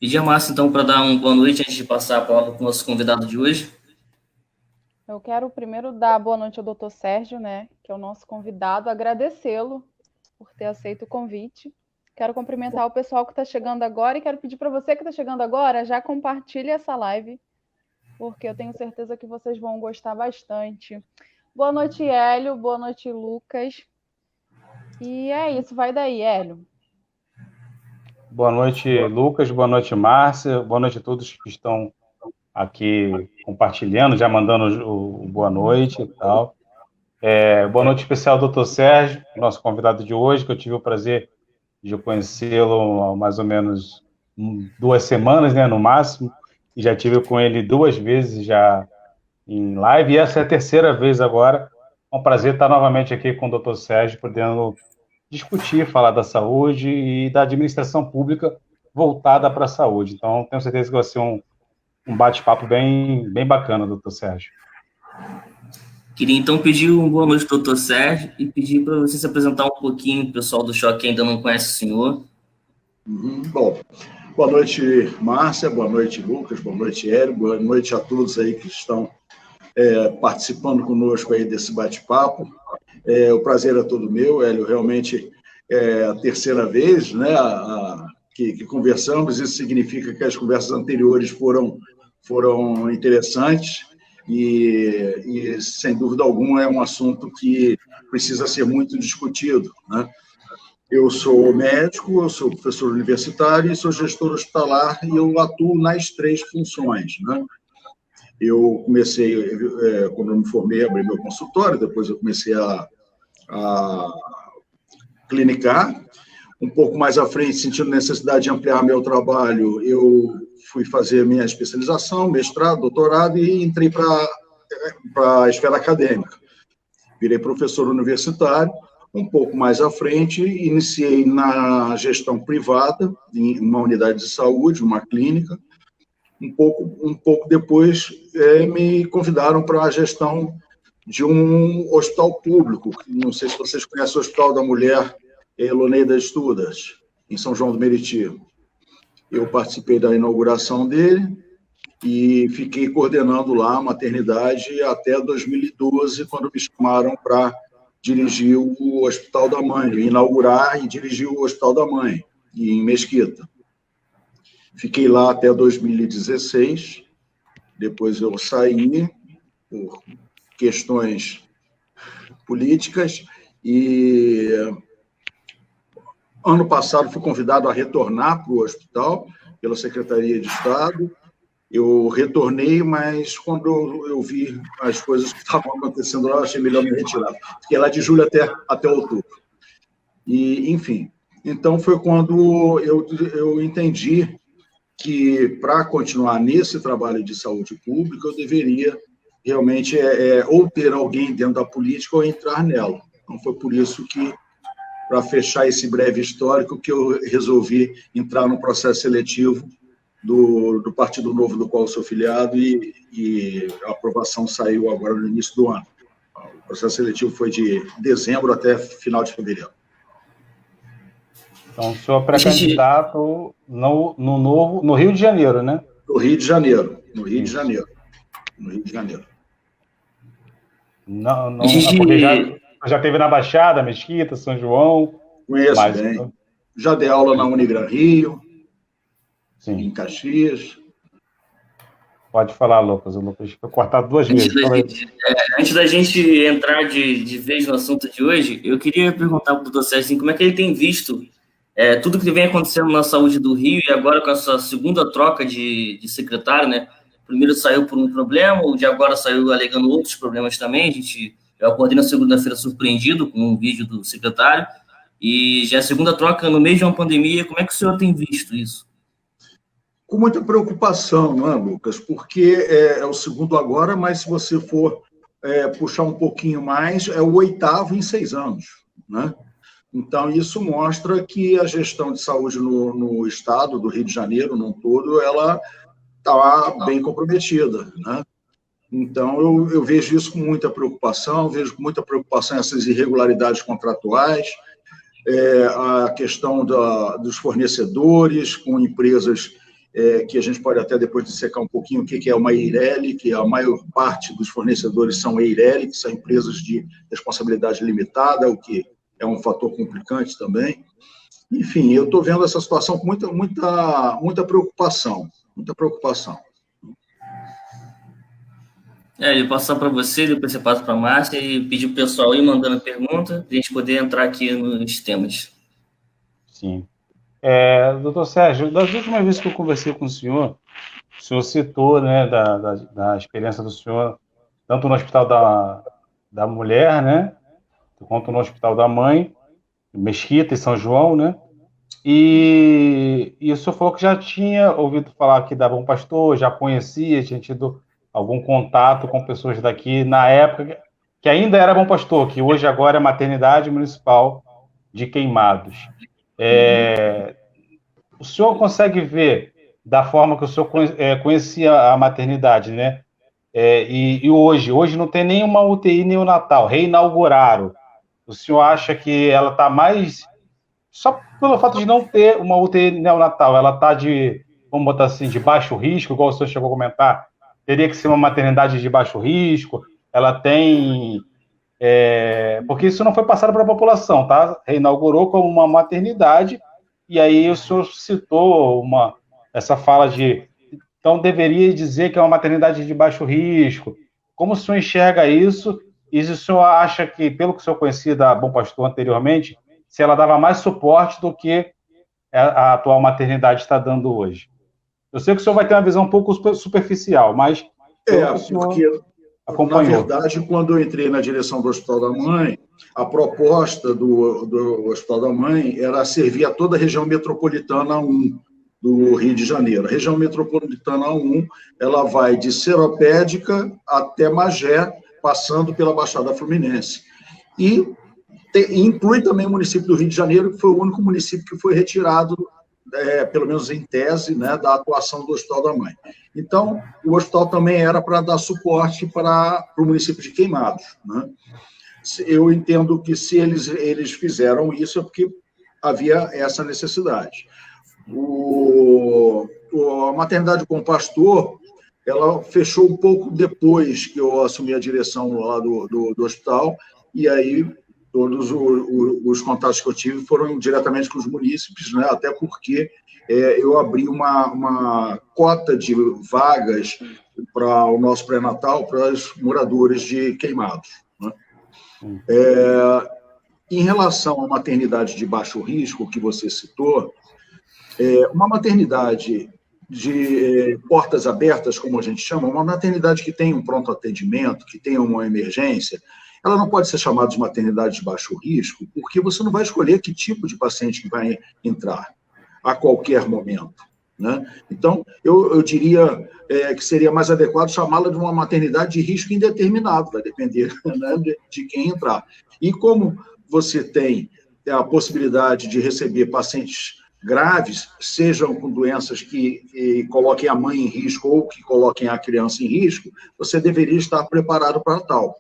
Pedir a Márcia, então, para dar uma boa noite antes de passar a palavra para o nosso convidado de hoje. Eu quero primeiro dar boa noite ao Dr. Sérgio, né, que é o nosso convidado, agradecê-lo por ter aceito o convite. Quero cumprimentar o pessoal que está chegando agora e quero pedir para você que está chegando agora, já compartilhe essa live, porque eu tenho certeza que vocês vão gostar bastante. Boa noite, Hélio. Boa noite, Lucas. E é isso, vai daí, Hélio. Boa noite, Lucas. Boa noite, Márcia. Boa noite a todos que estão aqui compartilhando, já mandando o boa noite e tal. Boa noite especial ao Dr. Sérgio, nosso convidado de hoje, que eu tive o prazer de conhecê-lo há mais ou menos 2 semanas, né, no máximo, e já tive com ele 2 vezes já em live, e essa é a 3ª vez agora. É um prazer estar novamente aqui com o Dr. Sérgio, podendo discutir, falar da saúde e da administração pública voltada para a saúde. Então, tenho certeza que vai ser um bate-papo bem bacana, doutor Sérgio. Queria, então, pedir uma boa noite, doutor Sérgio, e pedir para você se apresentar um pouquinho, o pessoal do Choque ainda não conhece o senhor. Bom, boa noite, Márcia, boa noite, Lucas, boa noite, Hélio, boa noite a todos aí que estão participando conosco aí desse bate-papo. O prazer é todo meu, Hélio, realmente é a 3ª vez, né, que conversamos. Isso significa que as conversas anteriores foram interessantes e, sem dúvida alguma, é um assunto que precisa ser muito discutido, né? Eu sou médico, eu sou professor universitário e sou gestor hospitalar e eu atuo nas 3 funções, né? Eu comecei, quando eu me formei, abri meu consultório, depois eu comecei a clinicar. Um pouco mais à frente, sentindo necessidade de ampliar meu trabalho, eu fui fazer minha especialização, mestrado, doutorado e entrei para a esfera acadêmica. Virei professor universitário. Um pouco mais à frente, iniciei na gestão privada, em uma unidade de saúde, uma clínica. Um pouco depois, me convidaram para a gestão de um hospital público. Não sei se vocês conhecem o Hospital da Mulher Eloneida Estudas, em São João do Meriti. Eu participei da inauguração dele e fiquei coordenando lá a maternidade até 2012, quando me chamaram para dirigir o Hospital da Mãe, inaugurar e dirigir o Hospital da Mãe, em Mesquita. Fiquei lá até 2016, depois eu saí por questões políticas e ano passado fui convidado a retornar para o hospital pela Secretaria de Estado. Eu retornei, mas quando eu vi as coisas que estavam acontecendo lá, eu achei melhor me retirar. Fiquei lá de julho até outubro. E, enfim, então foi quando eu entendi que, para continuar nesse trabalho de saúde pública, eu deveria realmente ou ter alguém dentro da política ou entrar nela. Então, foi por isso que, para fechar esse breve histórico, que eu resolvi entrar no processo seletivo do Partido Novo, do qual eu sou filiado, e a aprovação saiu agora no início do ano. O processo seletivo foi de dezembro até final de fevereiro. Então, o senhor é pré-candidato no Rio de Janeiro, né? No Rio de Janeiro. No Rio de Janeiro. Não, porque já esteve na Baixada, Mesquita, São João. Conheço bem. Já dei aula na Unigran Rio, sim, em Caxias. Pode falar, Lucas. O Lucas foi cortado 2 vezes. Antes da gente entrar de vez no assunto de hoje, eu queria perguntar para o doutor Sérgio assim, como é que ele tem visto tudo que vem acontecendo na saúde do Rio e agora com essa segunda troca de secretário, né? Primeiro saiu por um problema, o de agora saiu alegando outros problemas também. Eu acordei na segunda-feira surpreendido com um vídeo do secretário e já a segunda troca no meio de uma pandemia. Como é que o senhor tem visto isso? Com muita preocupação, não é, Lucas? Porque é o segundo agora, mas se você for puxar um pouquinho mais, é o 8º em 6 anos, né? Então, isso mostra que a gestão de saúde no estado do Rio de Janeiro, num todo, ela está bem comprometida, né? Então, eu vejo isso com muita preocupação, essas irregularidades contratuais, a questão dos fornecedores com empresas que a gente pode até depois dissecar um pouquinho o que é uma EIRELI, que a maior parte dos fornecedores são EIRELI, que são empresas de responsabilidade limitada, o que é um fator complicante também. Enfim, eu estou vendo essa situação com muita preocupação, muita preocupação. Eu passar para você, depois você passa para a Márcia e pedir para o pessoal ir mandando pergunta, para a gente poder entrar aqui nos temas. Sim. Doutor Sérgio, das últimas vezes que eu conversei com o senhor citou, né, da experiência do senhor, tanto no Hospital da Mulher, né, quanto no Hospital da Mãe, Mesquita e São João, né, e o senhor falou que já tinha ouvido falar aqui da Bom Pastor, já conhecia, tinha tido algum contato com pessoas daqui, na época que ainda era Bom Pastor, que hoje agora é Maternidade Municipal de Queimados. O senhor consegue ver da forma que o senhor conhecia a maternidade, né? E hoje não tem nenhuma UTI neonatal, reinauguraram. O senhor acha que ela está mais... Só pelo fato de não ter uma UTI neonatal, ela está vamos botar assim, de baixo risco, igual o senhor chegou a comentar, teria que ser uma maternidade de baixo risco, ela tem... porque isso não foi passado para a população, tá? Reinaugurou como uma maternidade, e aí o senhor citou essa fala então deveria dizer que é uma maternidade de baixo risco. Como o senhor enxerga isso? E se o senhor acha que, pelo que o senhor conhecia da Bom Pastor anteriormente, se ela dava mais suporte do que a atual maternidade está dando hoje? Eu sei que o senhor vai ter uma visão um pouco superficial, mas... porque... Na verdade, quando eu entrei na direção do Hospital da Mãe, a proposta do Hospital da Mãe era servir a toda a região metropolitana 1 do Rio de Janeiro. A região metropolitana 1, ela vai de Seropédica até Magé, passando pela Baixada Fluminense. E inclui também o município do Rio de Janeiro, que foi o único município que foi retirado, pelo menos em tese, né, da atuação do Hospital da Mãe. Então, o hospital também era para dar suporte para o município de Queimados, né? Eu entendo que se eles fizeram isso é porque havia essa necessidade. A maternidade Bom Pastor, ela fechou um pouco depois que eu assumi a direção lá do hospital, e aí todos os contatos que eu tive foram diretamente com os munícipes, né? Até porque eu abri uma cota de vagas para o nosso pré-natal para os moradores de Queimados, né? Em relação à maternidade de baixo risco, que você citou, uma maternidade de portas abertas, como a gente chama, uma maternidade que tem um pronto atendimento, que tem uma emergência, ela não pode ser chamada de maternidade de baixo risco, porque você não vai escolher que tipo de paciente que vai entrar a qualquer momento, né? Então, eu diria que seria mais adequado chamá-la de uma maternidade de risco indeterminado, vai depender, né, de quem entrar. E como você tem a possibilidade de receber pacientes graves, sejam com doenças que coloquem a mãe em risco ou que coloquem a criança em risco, você deveria estar preparado para tal.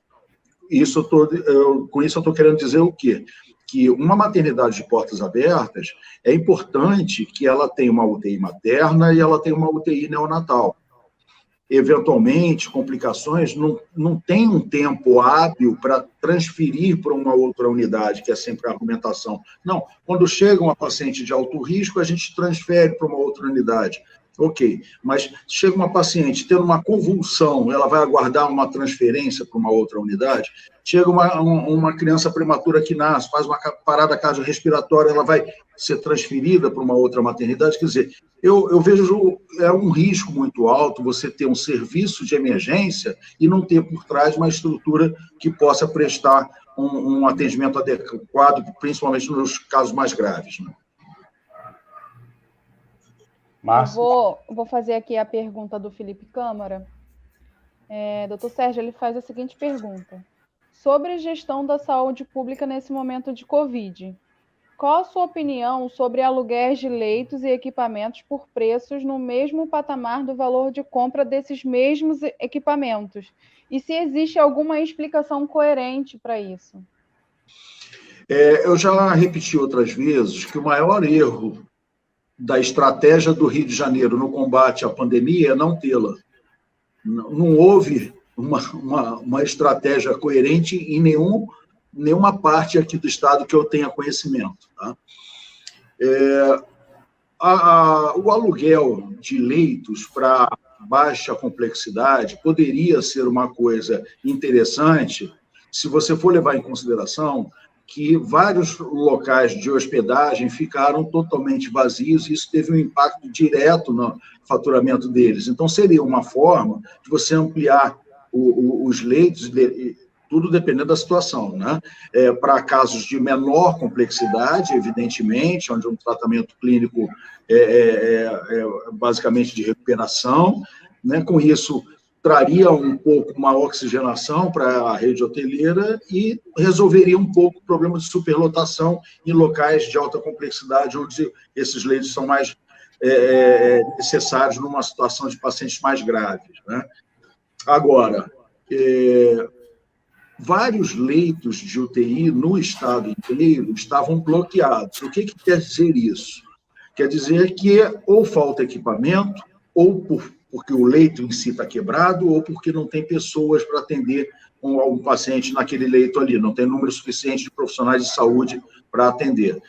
Com isso eu estou querendo dizer o quê? Que uma maternidade de portas abertas é importante que ela tenha uma UTI materna e ela tenha uma UTI neonatal. Eventualmente, complicações, não tem um tempo hábil para transferir para uma outra unidade, que é sempre a argumentação. Não, quando chega uma paciente de alto risco, a gente transfere para uma outra unidade. Ok, mas chega uma paciente tendo uma convulsão, ela vai aguardar uma transferência para uma outra unidade? Chega uma criança prematura que nasce, faz uma parada cardiorrespiratória, ela vai ser transferida para uma outra maternidade? Quer dizer, eu vejo um risco muito alto você ter um serviço de emergência e não ter por trás uma estrutura que possa prestar um atendimento adequado, principalmente nos casos mais graves, né? Vou fazer aqui a pergunta do Felipe Câmara. Doutor Sérgio, ele faz a seguinte pergunta. Sobre a gestão da saúde pública nesse momento de Covid, qual a sua opinião sobre aluguéis de leitos e equipamentos por preços no mesmo patamar do valor de compra desses mesmos equipamentos? E se existe alguma explicação coerente para isso? Eu já repeti outras vezes que o maior erro da estratégia do Rio de Janeiro no combate à pandemia é não tê-la. Não houve uma estratégia coerente em nenhuma parte aqui do Estado que eu tenha conhecimento. Tá? O aluguel de leitos para baixa complexidade poderia ser uma coisa interessante se você for levar em consideração que vários locais de hospedagem ficaram totalmente vazios e isso teve um impacto direto no faturamento deles. Então, seria uma forma de você ampliar os leitos, tudo dependendo da situação, né? Para casos de menor complexidade, evidentemente, onde um tratamento clínico é basicamente de recuperação, né? Com isso, traria um pouco uma oxigenação para a rede hoteleira e resolveria um pouco o problema de superlotação em locais de alta complexidade, onde esses leitos são mais necessários numa situação de pacientes mais graves, né? Agora, vários leitos de UTI no estado inteiro estavam bloqueados. O que quer dizer isso? Quer dizer que ou falta equipamento, ou porque o leito em si está quebrado, ou porque não tem pessoas para atender um paciente naquele leito ali, não tem número suficiente de profissionais de saúde para atender.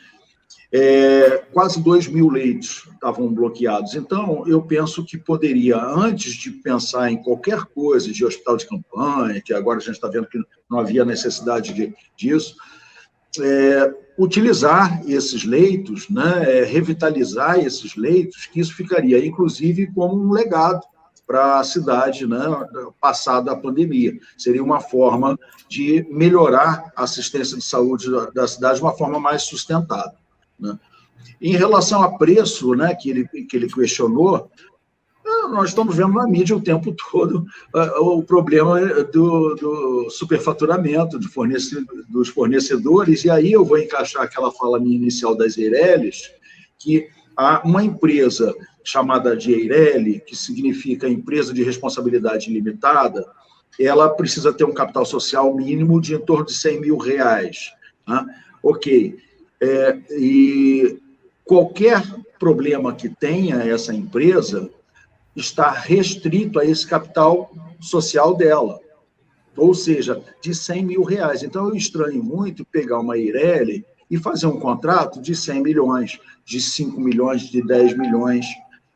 Quase 2.000 leitos estavam bloqueados. Então, eu penso que poderia, antes de pensar em qualquer coisa de hospital de campanha, que agora a gente está vendo que não havia necessidade disso, utilizar esses leitos, né, revitalizar esses leitos, que isso ficaria, inclusive, como um legado para a cidade, né, passada a pandemia. Seria uma forma de melhorar a assistência de saúde da cidade de uma forma mais sustentável, né? Em relação a preço, né, que ele questionou, nós estamos vendo na mídia o tempo todo o problema do superfaturamento dos fornecedores, e aí eu vou encaixar aquela fala minha inicial das Eirelles, que há uma empresa chamada de Eireli, que significa Empresa de Responsabilidade Limitada, ela precisa ter um capital social mínimo de em torno de R$100 mil, né? Ok. E qualquer problema que tenha essa empresa está restrito a esse capital social dela, ou seja, de R$100 mil. Então, eu estranho muito pegar uma Eireli e fazer um contrato de 100 milhões, de 5 milhões, de 10 milhões,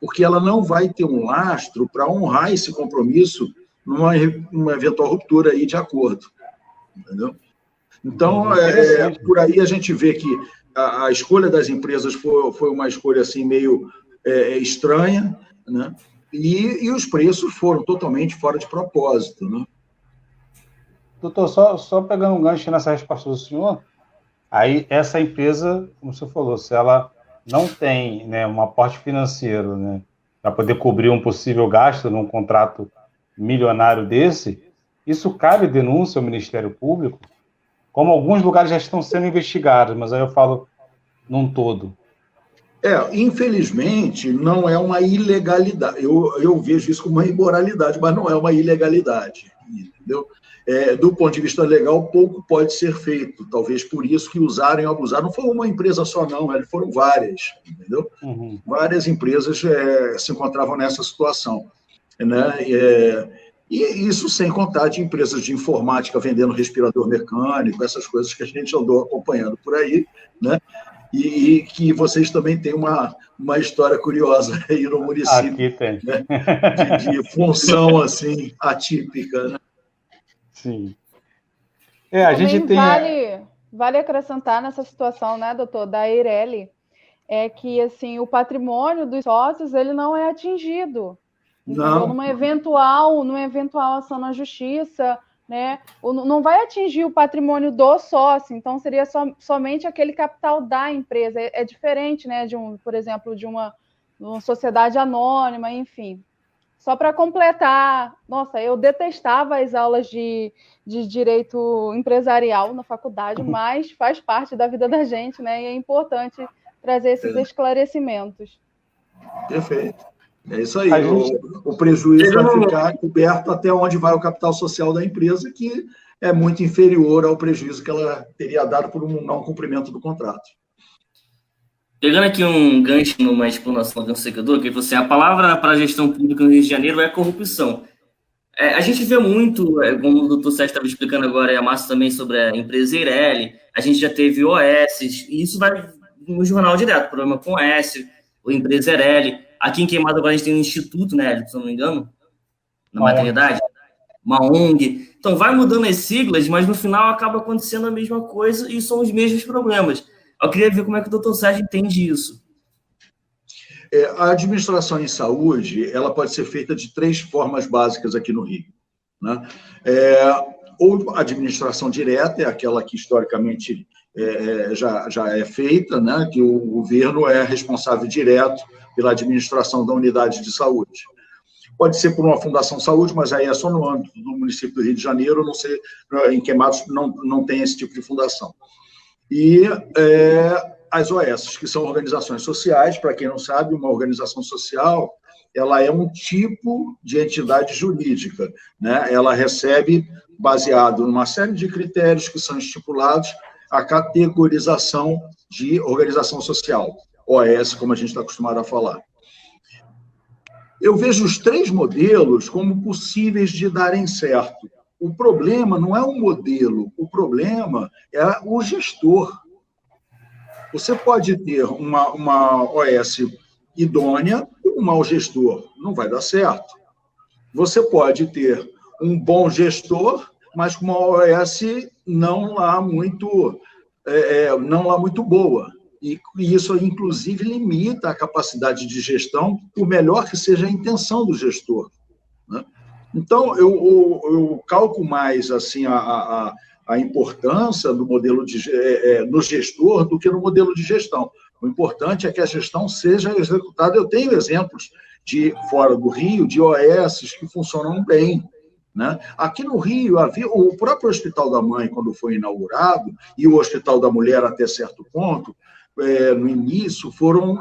porque ela não vai ter um lastro para honrar esse compromisso numa eventual ruptura aí de acordo, entendeu? Então, por aí a gente vê que a escolha das empresas foi uma escolha assim meio estranha, né? E os preços foram totalmente fora de propósito, né? Doutor, só pegando um gancho nessa resposta do senhor, aí essa empresa, como você falou, se ela não tem, né, um aporte financeiro, né, para poder cobrir um possível gasto num contrato milionário desse, isso cabe denúncia ao Ministério Público? Como alguns lugares já estão sendo investigados, mas aí eu falo num todo. Infelizmente, não é uma ilegalidade. Eu vejo isso como uma imoralidade, mas não é uma ilegalidade, entendeu? Do ponto de vista legal, pouco pode ser feito. Talvez por isso que usaram e abusaram. Não foi uma empresa só, não, foram várias, entendeu? Uhum. Várias empresas se encontravam nessa situação, né? E isso sem contar de empresas de informática vendendo respirador mecânico, essas coisas que a gente andou acompanhando por aí, né? E que vocês também têm uma história curiosa aí no município. Aqui tem. Né? De função, assim, atípica, né? Sim. A gente tem... Vale acrescentar nessa situação, né, doutor, da Eireli, é que, assim, o patrimônio dos sócios, ele não é atingido. Não. Numa eventual ação na justiça, né? Não vai atingir o patrimônio do sócio, então seria somente aquele capital da empresa. É diferente, né, por exemplo, de uma sociedade anônima, enfim. Só para completar, nossa, eu detestava as aulas de direito empresarial na faculdade, mas faz parte da vida da gente, né? E é importante trazer esses esclarecimentos. Perfeito. É isso aí. O prejuízo vai ficar coberto até onde vai o capital social da empresa, que é muito inferior ao prejuízo que ela teria dado por um não cumprimento do contrato. Pegando aqui um gancho numa explanação de um seguidor, que você, a palavra para a gestão pública no Rio de Janeiro é corrupção. A gente vê muito, como o doutor Sérgio estava explicando agora, e a Márcia também sobre a empresa Eireli, a gente já teve OS, e isso vai no jornal direto, programa com S, o empresa Eireli. Aqui em Queimado agora a gente tem um instituto, né, se eu não me engano, na maternidade, uma ONG. Então vai mudando as siglas, mas no final acaba acontecendo a mesma coisa e são os mesmos problemas. Eu queria ver como é que o doutor Sérgio entende isso. A administração em saúde, ela pode ser feita de 3 formas básicas aqui no Rio, né? Ou administração direta, é aquela que historicamente já é feita, né? Que o governo é responsável direto pela administração da unidade de saúde. Pode ser por uma fundação saúde, mas aí é só no âmbito do município do Rio de Janeiro, não sei, em Queimados não tem esse tipo de fundação. E as OS, que são organizações sociais, para quem não sabe, uma organização social, ela é um tipo de entidade jurídica, né? Ela recebe, baseado numa série de critérios que são estipulados, a categorização de organização social, OS, como a gente está acostumado a falar. Eu vejo os 3 modelos como possíveis de darem certo. O problema não é o modelo, o problema é o gestor. Você pode ter uma OS idônea e um mau gestor, não vai dar certo. Você pode ter um bom gestor, mas com uma OS não lá muito boa. E isso, inclusive, limita a capacidade de gestão, por melhor que seja a intenção do gestor, né? Então, eu calco mais assim, a importância do modelo no gestor do que no modelo de gestão. O importante é que a gestão seja executada. Eu tenho exemplos de fora do Rio, de OS que funcionam bem, né? Aqui no Rio, havia o próprio Hospital da Mãe, quando foi inaugurado, e o Hospital da Mulher, até certo ponto, no início, foram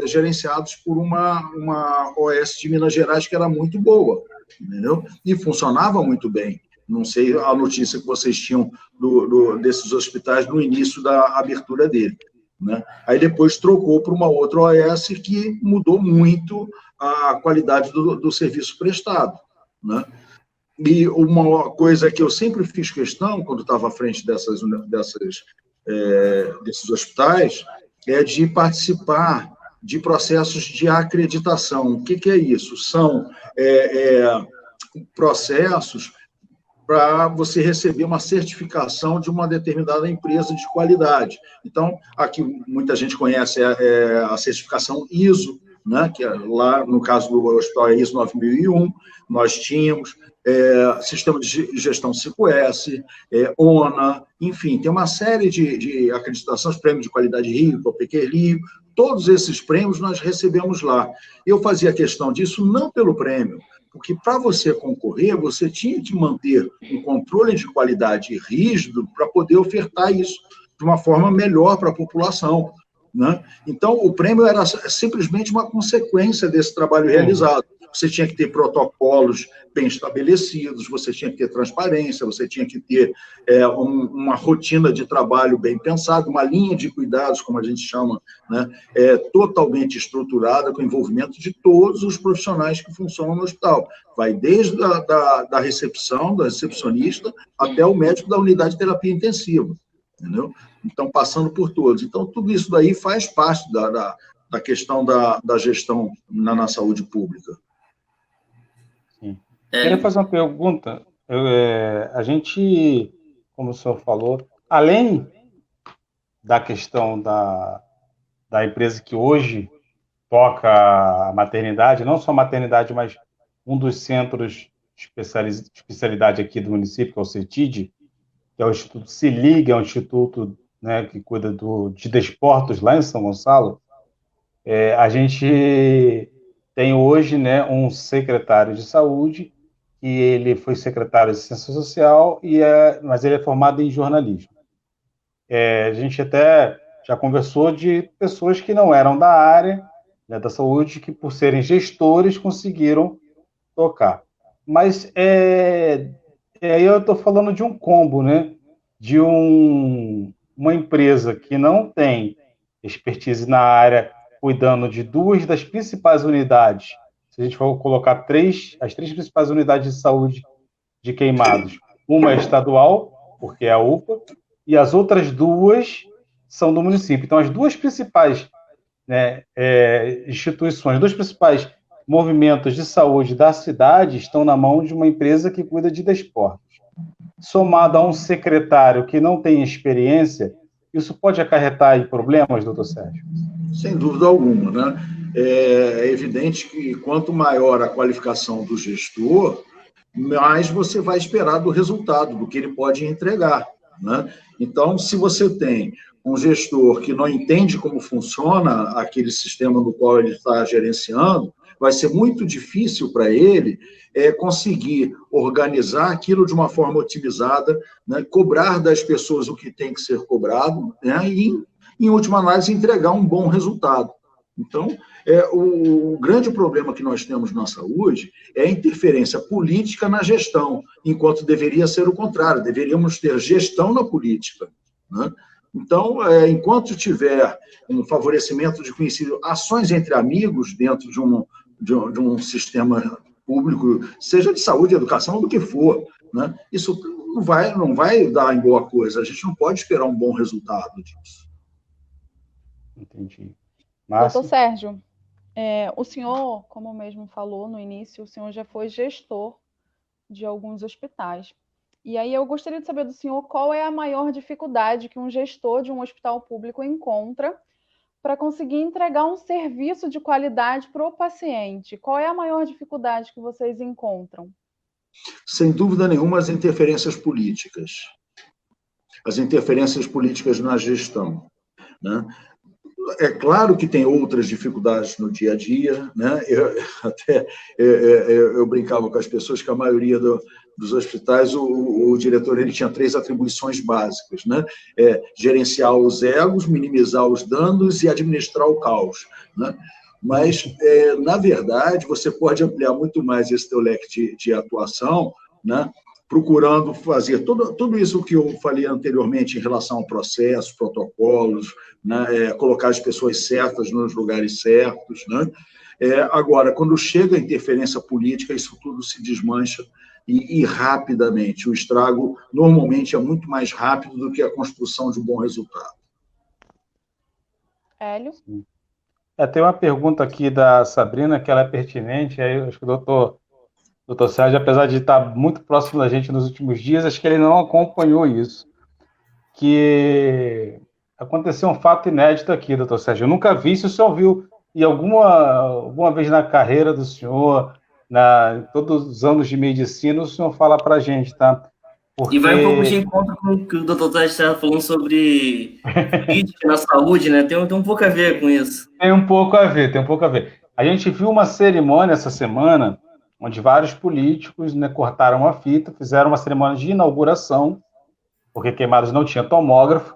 gerenciados por uma OS de Minas Gerais que era muito boa, entendeu? E funcionava muito bem. Não sei a notícia que vocês tinham desses hospitais no início da abertura dele, né? Aí depois trocou para uma outra OS que mudou muito a qualidade do serviço prestado, né? E uma coisa que eu sempre fiz questão, quando estava à frente desses hospitais, é de participar de processos de acreditação. O que é isso? São processos para você receber uma certificação de uma determinada empresa de qualidade. Então, aqui muita gente conhece a certificação ISO, né, que lá, no caso do hospital, é ISO 9001, nós tínhamos sistema de gestão 5S, ONA, enfim, tem uma série de acreditações, prêmio de qualidade Rio, PPQ Rio, todos esses prêmios nós recebemos lá. Eu fazia questão disso não pelo prêmio, porque para você concorrer, você tinha que manter um controle de qualidade rígido para poder ofertar isso de uma forma melhor para a população, né? Então, o prêmio era simplesmente uma consequência desse trabalho realizado. Você tinha que ter protocolos bem estabelecidos, você tinha que ter transparência, você tinha que ter uma rotina de trabalho bem pensada, uma linha de cuidados, como a gente chama, né, totalmente estruturada, com envolvimento de todos os profissionais que funcionam no hospital. Vai desde da recepção, da recepcionista, até o médico da unidade de terapia intensiva, entendeu? Então, passando por todos. Então, tudo isso daí faz parte da questão da gestão na saúde pública. Sim. Queria fazer uma pergunta. A gente, como o senhor falou, além da questão da empresa que hoje toca a maternidade, não só a maternidade, mas um dos centros de especialidade aqui do município, que é o CETID, que é o Instituto Se Liga, é um instituto, né, que cuida de desportos lá em São Gonçalo. A gente tem hoje, né, um secretário de saúde, que ele foi secretário de Ciência Social, mas ele é formado em jornalismo. A gente até já conversou de pessoas que não eram da área, né, da saúde, que por serem gestores conseguiram tocar. Mas aí eu estou falando de um combo, né, de uma empresa que não tem expertise na área, cuidando de 2 das principais unidades. Se a gente for colocar as 3 principais unidades de saúde de Queimados, uma é estadual, porque é a UPA, e as outras 2 são do município. Então, as 2 principais, né, instituições, os 2 principais movimentos de saúde da cidade estão na mão de uma empresa que cuida de desportos. Somado a um secretário que não tem experiência, isso pode acarretar em problemas, doutor Sérgio? Sem dúvida alguma, né? É evidente que quanto maior a qualificação do gestor, mais você vai esperar do resultado, do que ele pode entregar, né? Então, se você tem um gestor que não entende como funciona aquele sistema no qual ele está gerenciando, vai ser muito difícil para ele conseguir organizar aquilo de uma forma otimizada, né? Cobrar das pessoas o que tem que ser cobrado, né? E, em última análise, entregar um bom resultado. Então, o grande problema que nós temos na saúde é a interferência política na gestão, enquanto deveria ser o contrário, deveríamos ter gestão na política, né? Então, enquanto tiver um favorecimento de conhecido, ações entre amigos dentro de um sistema público, seja de saúde, educação, do que for, né? Isso não vai dar em boa coisa, a gente não pode esperar um bom resultado disso. Entendi. Doutor Sérgio, o senhor, como mesmo falou no início, o senhor já foi gestor de alguns hospitais. E aí eu gostaria de saber do senhor qual é a maior dificuldade que um gestor de um hospital público encontra para conseguir entregar um serviço de qualidade para o paciente. Qual é a maior dificuldade que vocês encontram? Sem dúvida nenhuma, as interferências políticas. As interferências políticas na gestão, né? É claro que tem outras dificuldades no dia a dia, né? Eu brincava com as pessoas que a maioria dos hospitais, o diretor ele tinha 3 atribuições básicas, né? Gerenciar os egos, minimizar os danos e administrar o caos, né? Mas, na verdade, você pode ampliar muito mais esse teu leque de atuação, né? Procurando fazer tudo isso que eu falei anteriormente em relação ao processo, protocolos, né? Colocar as pessoas certas nos lugares certos, né? Agora, quando chega a interferência política, isso tudo se desmancha e rapidamente. O estrago, normalmente, é muito mais rápido do que a construção de um bom resultado. Hélio? Tem uma pergunta aqui da Sabrina, que ela é pertinente, aí eu acho que o doutor Sérgio, apesar de estar muito próximo da gente nos últimos dias, acho que ele não acompanhou isso, que aconteceu um fato inédito aqui, doutor Sérgio. Eu nunca vi, se o senhor viu em alguma vez na carreira do senhor, em todos os anos de medicina, o senhor fala para a gente, tá? Porque... E vai um pouco de encontro com o que o doutor Sérgio estava falando sobre política na saúde, né? Tem um pouco a ver com isso. Tem um pouco a ver. A gente viu uma cerimônia essa semana, onde vários políticos, né, cortaram a fita, fizeram uma cerimônia de inauguração, porque Queimados não tinha tomógrafo,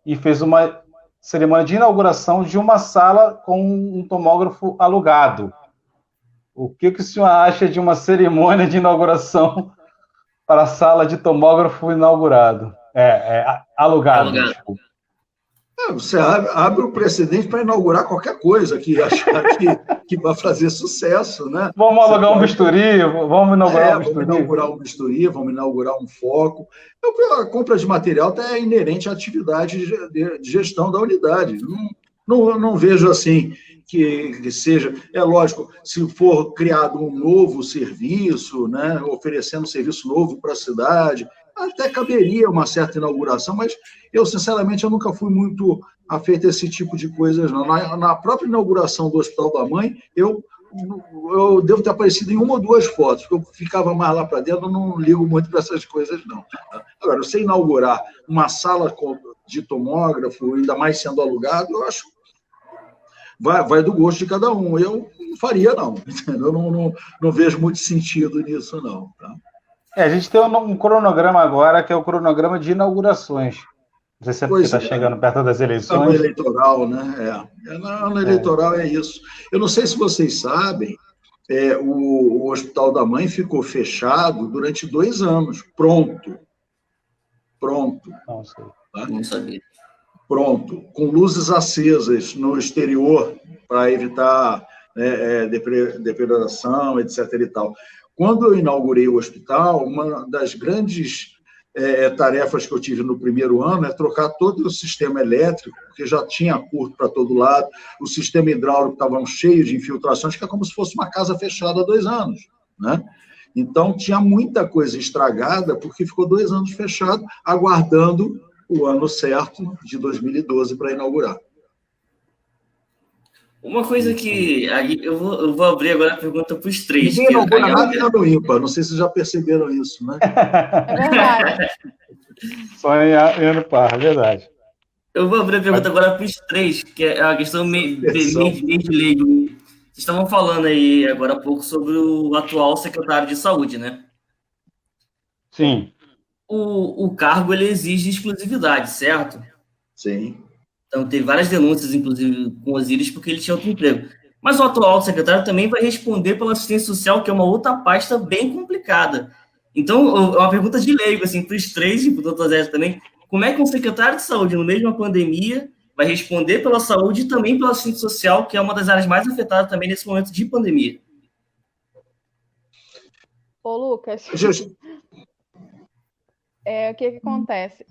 e fez uma cerimônia de inauguração de uma sala com um tomógrafo alugado. O que o senhor acha de uma cerimônia de inauguração para a sala de tomógrafo inaugurado? Alugado. Desculpa. Você abre o precedente para inaugurar qualquer coisa que achar que vai fazer sucesso, né? Vamos alugar um bisturi, vamos inaugurar um bisturi. Vamos inaugurar um bisturi, vamos inaugurar um foco. A compra de material é inerente à atividade de gestão da unidade. Não vejo assim que seja... É lógico, se for criado um novo serviço, né, oferecendo um serviço novo para a cidade, até caberia uma certa inauguração, mas eu, sinceramente, eu nunca fui muito afeito a esse tipo de coisas, não. Na própria inauguração do Hospital da Mãe, eu devo ter aparecido em 1 ou 2 fotos, porque eu ficava mais lá para dentro, eu não ligo muito para essas coisas, não. Agora, você inaugurar uma sala de tomógrafo, ainda mais sendo alugado, eu acho vai do gosto de cada um. Eu não faria, não. Eu não vejo muito sentido nisso, não. Tá? A gente tem um cronograma agora, que é o cronograma de inaugurações. Não sei se é porque está chegando perto das eleições. Ano eleitoral, né? Ano eleitoral é isso. Eu não sei se vocês sabem, o Hospital da Mãe ficou fechado durante 2 anos. Pronto. Não sei. Tá? Não sabia. pronto, com luzes acesas no exterior para evitar depredação, etc. e tal. Quando eu inaugurei o hospital, uma das grandes tarefas que eu tive no primeiro ano é trocar todo o sistema elétrico, porque já tinha curto para todo lado, o sistema hidráulico estava cheio de infiltrações, que é como se fosse uma casa fechada há 2 anos, né? Então, tinha muita coisa estragada, porque ficou 2 anos fechado, aguardando o ano certo de 2012 para inaugurar. Uma coisa que... Aí eu vou abrir agora a pergunta para os três. Ninguém inaugura nada no ímpar, não sei se vocês já perceberam isso, né? É verdade. Só em ano par, é verdade. Eu vou abrir a pergunta agora para os três, que é a questão meio de lei. Vocês estavam falando aí agora há pouco sobre o atual secretário de saúde, né? Sim. O cargo, ele exige exclusividade, certo? Sim. Então, teve várias denúncias, inclusive, com o Osíris, porque ele tinha outro emprego. Mas o atual secretário também vai responder pela assistência social, que é uma outra pasta bem complicada. Então, é uma pergunta de leigo, assim, para os três e para o doutor Zé também. Como é que um secretário de saúde, no meio de uma pandemia, vai responder pela saúde e também pela assistência social, que é uma das áreas mais afetadas também nesse momento de pandemia? Ô, Lucas, o que acontece?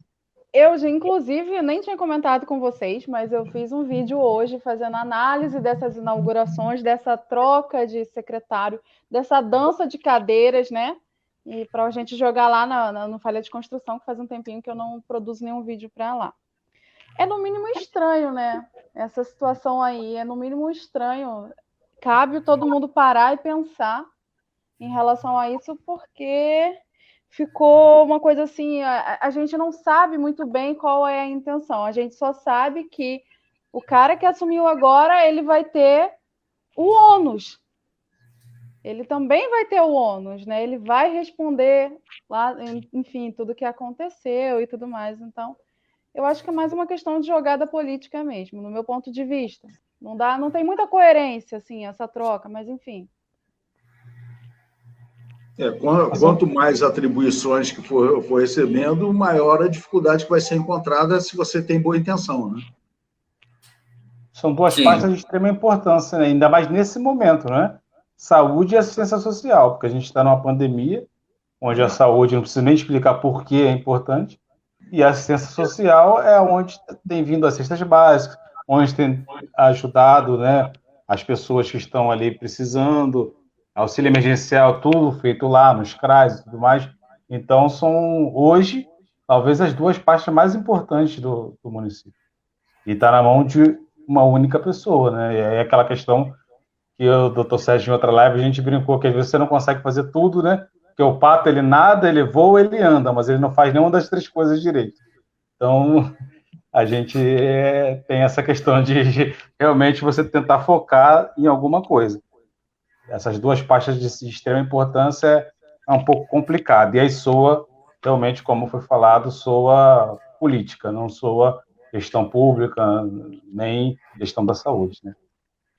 Eu, inclusive, nem tinha comentado com vocês, mas eu fiz um vídeo hoje fazendo análise dessas inaugurações, dessa troca de secretário, dessa dança de cadeiras, né? E para a gente jogar lá no Falha de Construção, que faz um tempinho que eu não produzo nenhum vídeo para lá. É no mínimo estranho, né? Essa situação aí é no mínimo estranho. Cabe todo mundo parar e pensar em relação a isso, porque ficou uma coisa assim, a gente não sabe muito bem qual é a intenção. A gente só sabe que o cara que assumiu agora, ele vai ter o ônus. Ele também vai ter o ônus, né? Ele vai responder lá, enfim, tudo que aconteceu e tudo mais. Então, eu acho que é mais uma questão de jogada política mesmo, no meu ponto de vista. Não tem muita coerência, assim, essa troca, mas enfim. Quanto mais atribuições que for recebendo, maior a dificuldade que vai ser encontrada se você tem boa intenção, né? São duas pastas de extrema importância, né? Ainda mais nesse momento, né? Saúde e assistência social, porque a gente está numa pandemia, onde a saúde, não precisa nem explicar por que é importante, e a assistência social é onde tem vindo as cestas básicas, onde tem ajudado, né, as pessoas que estão ali precisando, auxílio emergencial, tudo feito lá nos CRAS e tudo mais. Então, são, hoje, talvez as duas pastas mais importantes do município. E está na mão de uma única pessoa, né? E aí aquela questão que o doutor Sérgio, em outra live, a gente brincou que às vezes você não consegue fazer tudo, né? Porque o pato, ele nada, ele voa, ele anda, mas ele não faz nenhuma das 3 coisas direito. Então, a gente tem essa questão de realmente você tentar focar em alguma coisa. Essas duas pastas de extrema importância é um pouco complicado. E aí soa, realmente, como foi falado, soa política, não soa gestão pública, nem gestão da saúde, né?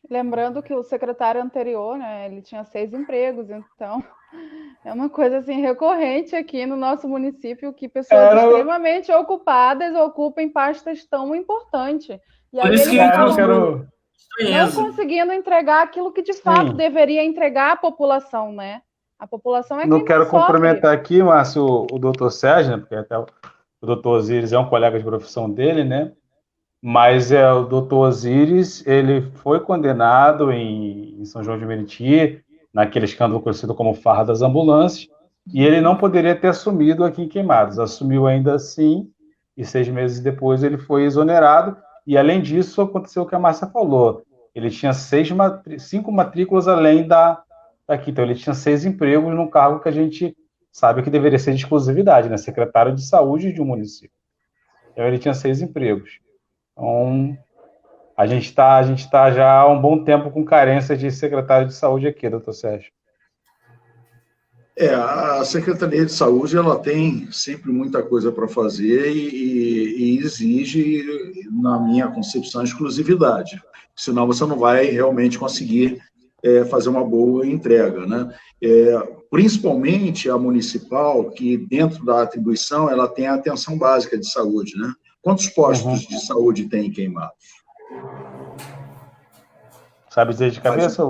Lembrando que o secretário anterior, né, ele tinha 6 empregos, então é uma coisa assim recorrente aqui no nosso município que pessoas extremamente ocupadas ocupem pastas tão importantes. E aí eles não conseguindo entregar aquilo que de fato deveria entregar à população, né? A população é quem não quero sofre. cumprimentar aqui, Márcio, o doutor Sérgio, né, porque até o doutor Osíris é um colega de profissão dele, né? Mas o doutor Osíris, ele foi condenado em São João de Meriti, naquele escândalo conhecido como Farra das Ambulâncias, e ele não poderia ter assumido aqui em Queimados. Assumiu ainda assim, e 6 meses depois ele foi exonerado, e além disso aconteceu o que a Márcia falou, ele tinha 5 matrículas além daqui, então ele tinha 6 empregos num cargo que a gente sabe que deveria ser de exclusividade, né? Secretário de Saúde de um município. Então ele tinha 6 empregos. Então, a gente tá já há um bom tempo com carência de secretário de saúde aqui, doutor Sérgio. A Secretaria de Saúde ela tem sempre muita coisa para fazer e exige, na minha concepção, exclusividade. Senão você não vai realmente conseguir fazer uma boa entrega, né? Principalmente a municipal, que dentro da atribuição ela tem a atenção básica de saúde, né? Quantos postos de saúde tem em Queimados? Sabe dizer de cabeça?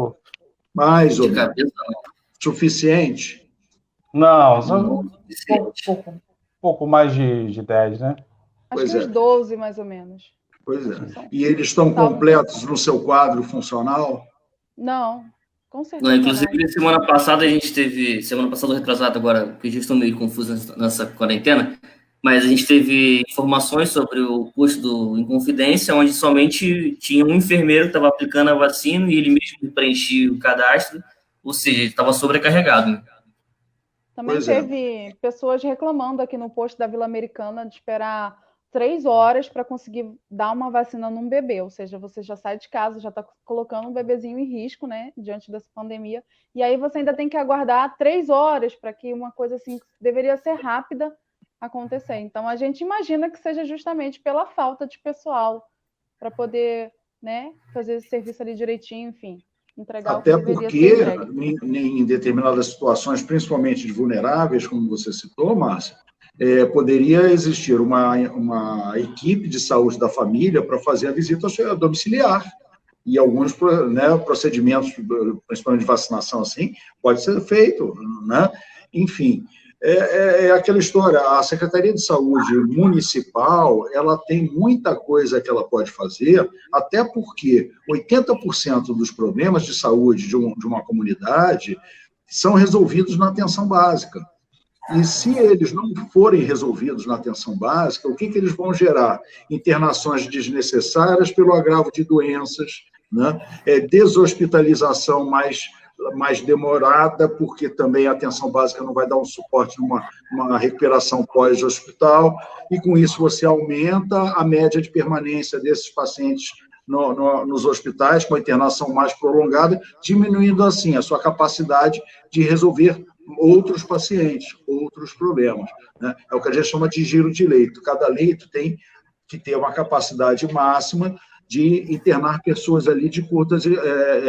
Mais ou De menos. cabeça, não. Suficiente? Não, só pouco mais de 10, né? Acho Pois que uns é. 12, mais ou menos. Pois é. E eles estão completos no seu quadro funcional? Não, com Não, certeza não. inclusive, semana passada a gente teve, semana passada ou retrasada agora, porque a gente estou meio confuso nessa quarentena, mas a gente teve informações sobre o posto do Inconfidência, onde somente tinha um enfermeiro que estava aplicando a vacina e ele mesmo preenchia o cadastro, ou seja, ele estava sobrecarregado. Né? Também Pois é. teve pessoas reclamando aqui no posto da Vila Americana de esperar 3 horas para conseguir dar uma vacina num bebê, ou seja, você já sai de casa, já está colocando um bebezinho em risco, né, diante dessa pandemia, e aí você ainda tem que aguardar 3 horas para que uma coisa assim, que deveria ser rápida, acontecer. Então, a gente imagina que seja justamente pela falta de pessoal para poder, né, fazer esse serviço ali direitinho, enfim, entregar Até o que deveria porque, ser entregue. em determinadas situações, principalmente de vulneráveis, como você citou, Márcia, poderia existir uma equipe de saúde da família para fazer a visita domiciliar. E alguns, né, procedimentos, principalmente de vacinação, assim, pode ser feito, né? Enfim, é aquela história, a Secretaria de Saúde Municipal, ela tem muita coisa que ela pode fazer, até porque 80% dos problemas de saúde de uma comunidade são resolvidos na atenção básica. E se eles não forem resolvidos na atenção básica, o que eles vão gerar? Internações desnecessárias pelo agravo de doenças, né? Deshospitalização mais demorada, porque também a atenção básica não vai dar um suporte numa recuperação pós-hospital, e com isso você aumenta a média de permanência desses pacientes nos hospitais, com a internação mais prolongada, diminuindo assim a sua capacidade de resolver outros pacientes, outros problemas. Né? É o que a gente chama de giro de leito. Cada leito tem que ter uma capacidade máxima de internar pessoas ali de curtas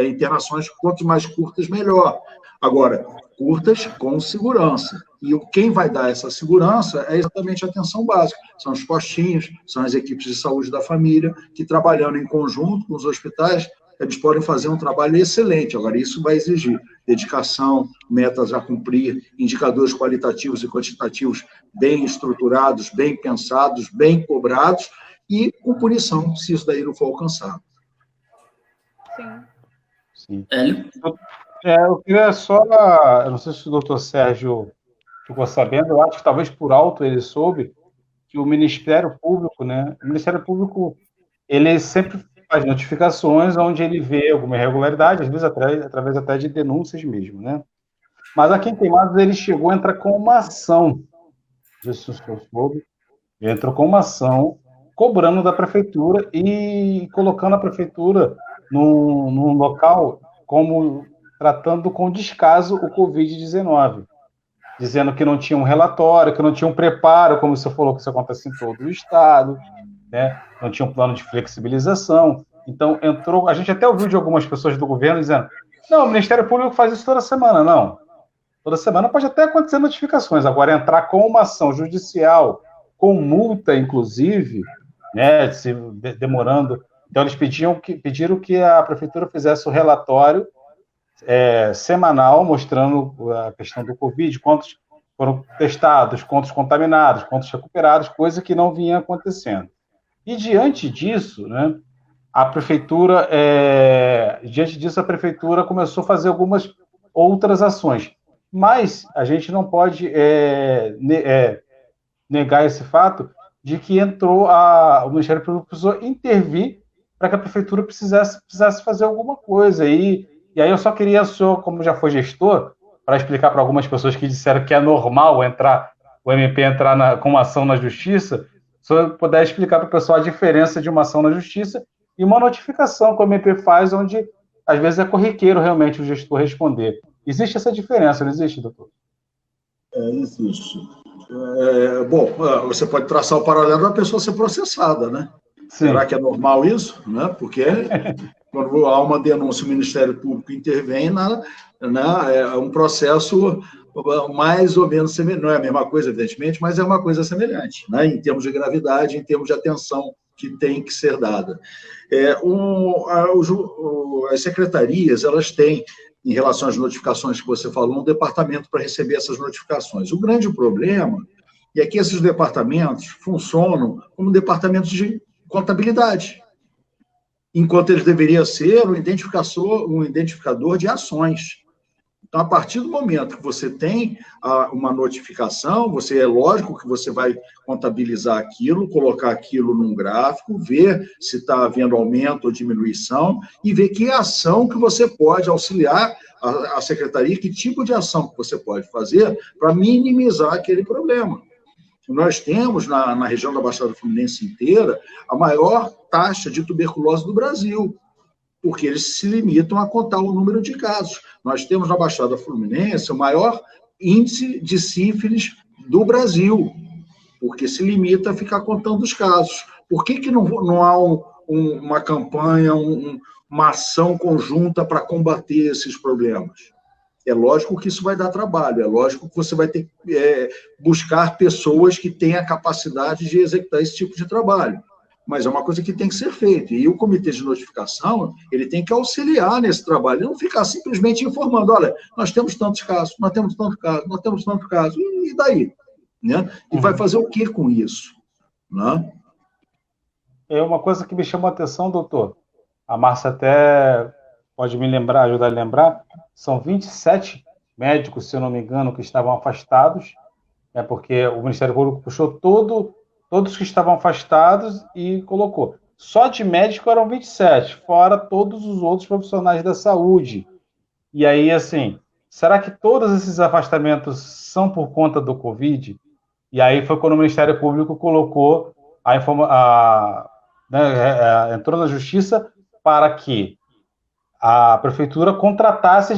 internações, quanto mais curtas, melhor. Agora, curtas com segurança. E quem vai dar essa segurança é exatamente a atenção básica. São os postinhos, são as equipes de saúde da família, que trabalhando em conjunto com os hospitais, eles podem fazer um trabalho excelente. Agora, isso vai exigir dedicação, metas a cumprir, indicadores qualitativos e quantitativos bem estruturados, bem pensados, bem cobrados, e com punição, se isso daí não for alcançado. Sim. Eu queria só... Eu não sei se o doutor Sérgio ficou sabendo, eu acho que talvez por alto ele soube que o Ministério Público, né? O Ministério Público, ele sempre faz notificações onde ele vê alguma irregularidade, às vezes através até de denúncias mesmo, né? Mas aqui em Queimados ele chegou a entrar com uma ação, não sei se o senhor soube, ele entrou com uma ação cobrando da prefeitura e colocando a prefeitura num local como tratando com descaso o Covid-19, dizendo que não tinha um relatório, que não tinha um preparo, como você falou que isso acontece em todo o estado, né? Não tinha um plano de flexibilização. Então, a gente até ouviu de algumas pessoas do governo dizendo, não, o Ministério Público faz isso toda semana. Não. Toda semana pode até acontecer notificações. Agora, entrar com uma ação judicial, com multa, inclusive, né, se demorando. Então, eles pediram que a prefeitura fizesse o relatório semanal, mostrando a questão do Covid, quantos foram testados, quantos contaminados, quantos recuperados, coisa que não vinha acontecendo. E, diante disso, né, a prefeitura começou a fazer algumas outras ações. Mas a gente não pode negar esse fato de que o Ministério Público precisou intervir para que a prefeitura precisasse fazer alguma coisa. E aí eu só queria, o senhor, como já foi gestor, para explicar para algumas pessoas que disseram que é normal o MP entrar com uma ação na justiça, se o senhor puder explicar para o pessoal a diferença de uma ação na justiça e uma notificação que o MP faz, onde às vezes é corriqueiro realmente o gestor responder. Existe essa diferença, não existe, doutor? Existe. Bom, você pode traçar o paralelo da pessoa ser processada, né? Sim. Será que é normal isso? Né? Porque quando há uma denúncia, o Ministério Público intervém né? É um processo mais ou menos semelhante, não é a mesma coisa, evidentemente, mas é uma coisa semelhante, né? Em termos de gravidade, em termos de atenção que tem que ser dada. As secretarias, elas têm, em relação às notificações que você falou, um departamento para receber essas notificações. O grande problema é que esses departamentos funcionam como departamentos de contabilidade, enquanto eles deveriam ser um identificador de ações. Então, a partir do momento que você tem uma notificação, é lógico que você vai contabilizar aquilo, colocar aquilo num gráfico, ver se está havendo aumento ou diminuição e ver que ação que você pode auxiliar a secretaria, que tipo de ação que você pode fazer para minimizar aquele problema. Nós temos, na região da Baixada Fluminense inteira, a maior taxa de tuberculose do Brasil, porque eles se limitam a contar o número de casos. Nós temos na Baixada Fluminense o maior índice de sífilis do Brasil, porque se limita a ficar contando os casos. Por que não há uma campanha, uma ação conjunta para combater esses problemas? É lógico que isso vai dar trabalho, é lógico que você vai ter que buscar pessoas que tenham a capacidade de executar esse tipo de trabalho. Mas é uma coisa que tem que ser feita. E o comitê de notificação, ele tem que auxiliar nesse trabalho, não ficar simplesmente informando, olha, nós temos tantos casos, nós temos tanto caso, nós temos tanto caso, e daí? Né? E vai fazer o que com isso? Né? É uma coisa que me chamou a atenção, doutor. A Márcia até pode me lembrar, ajudar a lembrar, são 27 médicos, se eu não me engano, que estavam afastados, porque o Ministério Público puxou todos que estavam afastados e colocou. Só de médico eram 27, fora todos os outros profissionais da saúde. E aí, assim, será que todos esses afastamentos são por conta do Covid? E aí foi quando o Ministério Público colocou entrou na Justiça para que a Prefeitura contratasse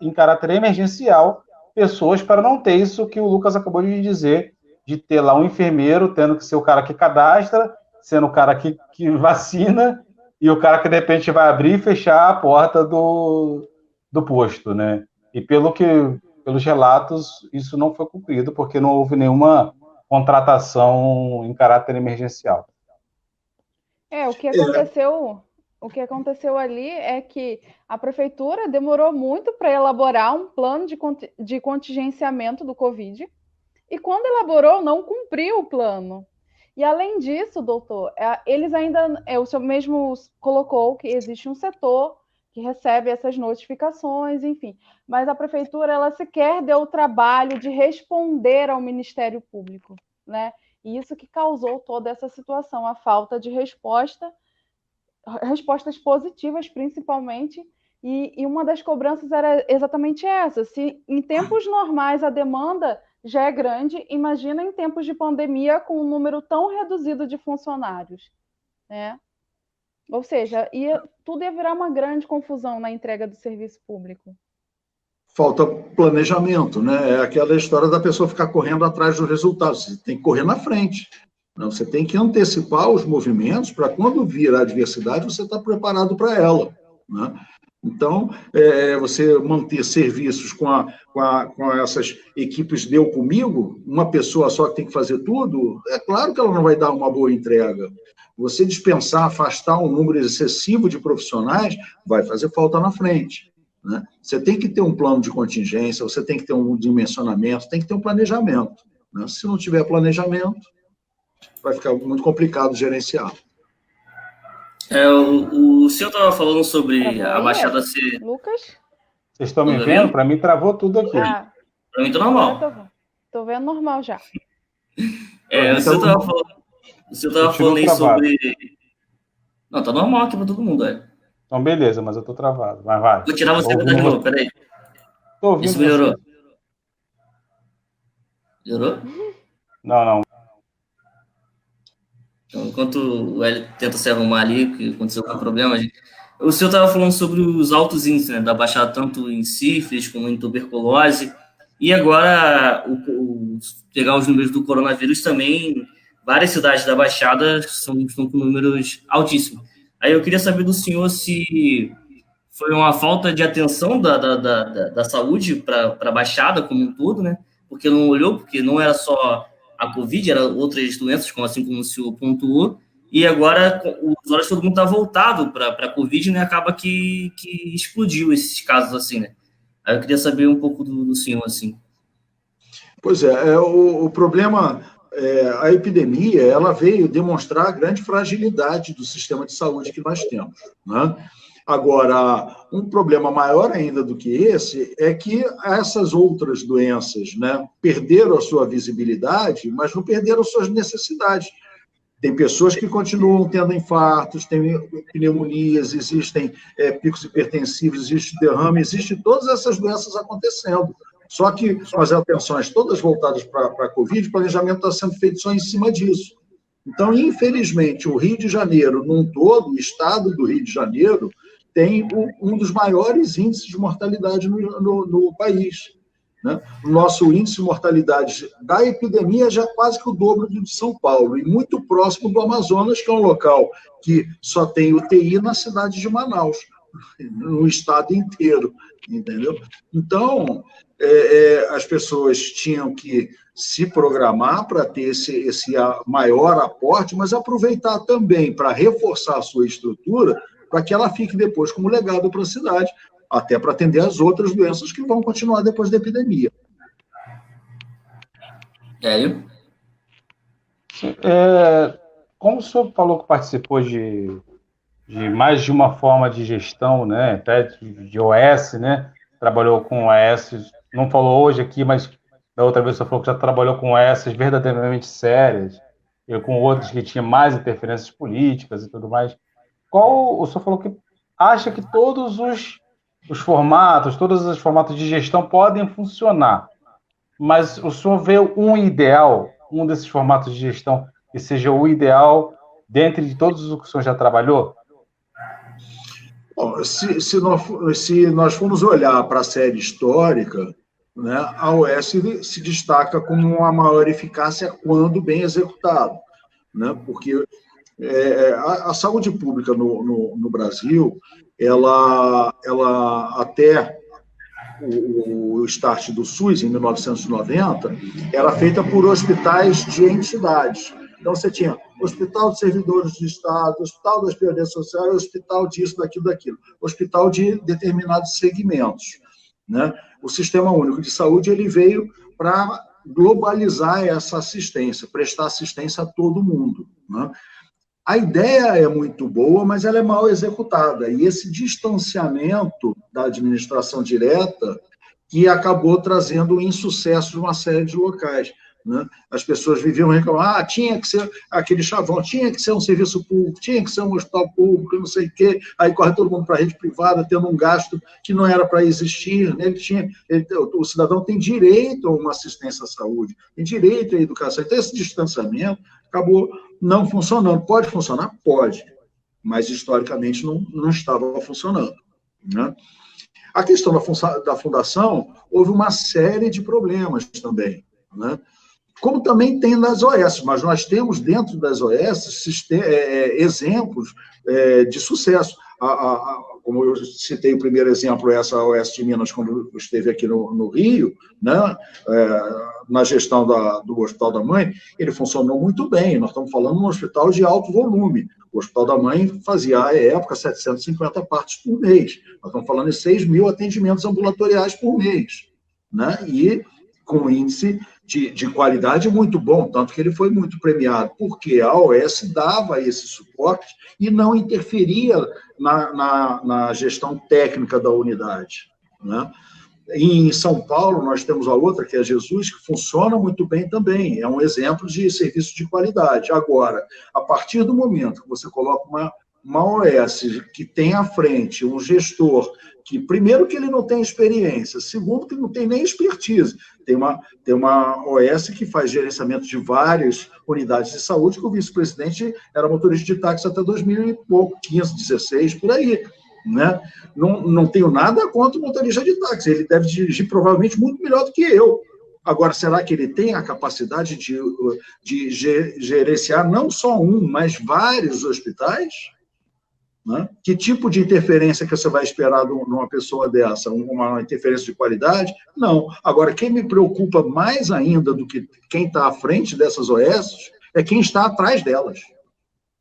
em caráter emergencial pessoas para não ter isso que o Lucas acabou de dizer, de ter lá um enfermeiro tendo que ser o cara que cadastra, sendo o cara que vacina, e o cara que, de repente, vai abrir e fechar a porta do posto, né? E pelos relatos, isso não foi cumprido, porque não houve nenhuma contratação em caráter emergencial. O que aconteceu ali é que a prefeitura demorou muito para elaborar um plano de contingenciamento do Covid, e quando elaborou, não cumpriu o plano. E, além disso, doutor, eles ainda... O senhor mesmo colocou que existe um setor que recebe essas notificações, enfim. Mas a prefeitura, ela sequer deu o trabalho de responder ao Ministério Público, né? E isso que causou toda essa situação, a falta de respostas positivas, principalmente. E uma das cobranças era exatamente essa. Se em tempos normais a demanda já é grande, imagina em tempos de pandemia com um número tão reduzido de funcionários, né? Ou seja, tudo ia virar uma grande confusão na entrega do serviço público. Falta planejamento, né? É aquela história da pessoa ficar correndo atrás dos resultados. Você tem que correr na frente. Você tem que antecipar os movimentos para quando vir a adversidade, você está preparado para ela, né? Então, você manter serviços com essas equipes deu comigo, uma pessoa só que tem que fazer tudo, é claro que ela não vai dar uma boa entrega. Você dispensar, afastar um número excessivo de profissionais, vai fazer falta na frente, né? Você tem que ter um plano de contingência, você tem que ter um dimensionamento, tem que ter um planejamento, né? Se não tiver planejamento, vai ficar muito complicado gerenciar. O senhor estava falando sobre a Baixada ser... Lucas? Vocês estão me vendo? Para mim travou tudo aqui. Para mim está normal. Estou vendo normal já. O senhor estava falando aí sobre... Não, está normal aqui para todo mundo. Então, beleza, mas eu estou travado. Mas vai. Vou tirar você de novo, peraí. Estou ouvindo. Isso melhorou? Melhorou? Não. Então, enquanto o Hélio tenta se arrumar ali, que aconteceu com o problema, o senhor estava falando sobre os altos índices, né, da Baixada, tanto em sífilis como em tuberculose, e agora, pegar os números do coronavírus também, várias cidades da Baixada estão com números altíssimos. Aí eu queria saber do senhor se foi uma falta de atenção da saúde para a Baixada como um todo, né? Porque não olhou, porque não era só a Covid, eram outras doenças, assim como o senhor pontuou, e agora os olhos todo mundo está voltado para a Covid, né? Acaba que explodiu esses casos assim, né? Aí eu queria saber um pouco do senhor, assim. Pois é, o problema, a epidemia, ela veio demonstrar a grande fragilidade do sistema de saúde que nós temos, né? Agora, um problema maior ainda do que esse é que essas outras doenças, né, perderam a sua visibilidade, mas não perderam suas necessidades. Tem pessoas que continuam tendo infartos, tem pneumonias, existem picos hipertensivos, existe derrame, existem todas essas doenças acontecendo. Só que com as atenções todas voltadas para a Covid, o planejamento está sendo feito só em cima disso. Então, infelizmente, o Rio de Janeiro, num todo, o estado do Rio de Janeiro, tem um dos maiores índices de mortalidade no país, né? O nosso índice de mortalidade da epidemia já é quase que o dobro do de São Paulo, e muito próximo do Amazonas, que é um local que só tem UTI na cidade de Manaus, no estado inteiro, entendeu? Então, as pessoas tinham que se programar para ter esse maior aporte, mas aproveitar também para reforçar a sua estrutura, para que ela fique depois como legado para a cidade, até para atender as outras doenças que vão continuar depois da epidemia. Como o senhor falou que participou de mais de uma forma de gestão, né, até de OS, né, trabalhou com OS, não falou hoje aqui, mas da outra vez o senhor falou que já trabalhou com OS verdadeiramente sérias, e com outras que tinham mais interferências políticas e tudo mais. O senhor falou que acha que todos os formatos, todos os formatos de gestão podem funcionar, mas o senhor vê um desses formatos de gestão que seja o ideal dentre de todos os que o senhor já trabalhou? Bom, se nós formos olhar para a série histórica, né, a OS se destaca como uma maior eficácia quando bem executado, né, porque a saúde pública no Brasil, ela até o start do SUS, em 1990, era feita por hospitais de entidades. Então, você tinha Hospital de Servidores do Estado, Hospital das Previdência Social, Hospital disso, daquilo, Hospital de determinados segmentos, né? O Sistema Único de Saúde ele veio para globalizar essa assistência, prestar assistência a todo mundo, né? A ideia é muito boa, mas ela é mal executada. E esse distanciamento da administração direta que acabou trazendo o insucesso de uma série de locais, né? As pessoas viviam reclamando, tinha que ser aquele chavão, tinha que ser um serviço público, tinha que ser um hospital público, não sei o quê. Aí corre todo mundo para a rede privada, tendo um gasto que não era para existir, né? O cidadão tem direito a uma assistência à saúde, tem direito à educação. Então, esse distanciamento acabou não funcionando. Pode funcionar? Pode, mas historicamente não estava funcionando, né? A questão da fundação, houve uma série de problemas também, né? Como também tem nas OS, mas nós temos dentro das OS exemplos de sucesso. Como eu citei o primeiro exemplo, essa OS de Minas, quando esteve aqui no Rio, né? Na gestão do Hospital da Mãe, ele funcionou muito bem. Nós estamos falando de um hospital de alto volume. O Hospital da Mãe fazia, à época, 750 partos por mês. Nós estamos falando de 6 mil atendimentos ambulatoriais por mês, né? E com índice de qualidade muito bom, tanto que ele foi muito premiado, porque a OS dava esse suporte e não interferia na gestão técnica da unidade, né? Em São Paulo, nós temos a outra, que é a Jesus, que funciona muito bem também, é um exemplo de serviço de qualidade. Agora, a partir do momento que você coloca uma OS que tem à frente um gestor que, primeiro, que ele não tem experiência, segundo, que não tem nem expertise. Tem uma OS que faz gerenciamento de várias unidades de saúde, que o vice-presidente era motorista de táxi até 2015, 16, por aí, né? Não tenho nada contra o motorista de táxi, ele deve dirigir provavelmente muito melhor do que eu. Agora, será que ele tem a capacidade de gerenciar não só um, mas vários hospitais? Né? Que tipo de interferência que você vai esperar numa pessoa dessa? Uma interferência de qualidade? Não. Agora, quem me preocupa mais ainda do que quem está à frente dessas OS é quem está atrás delas.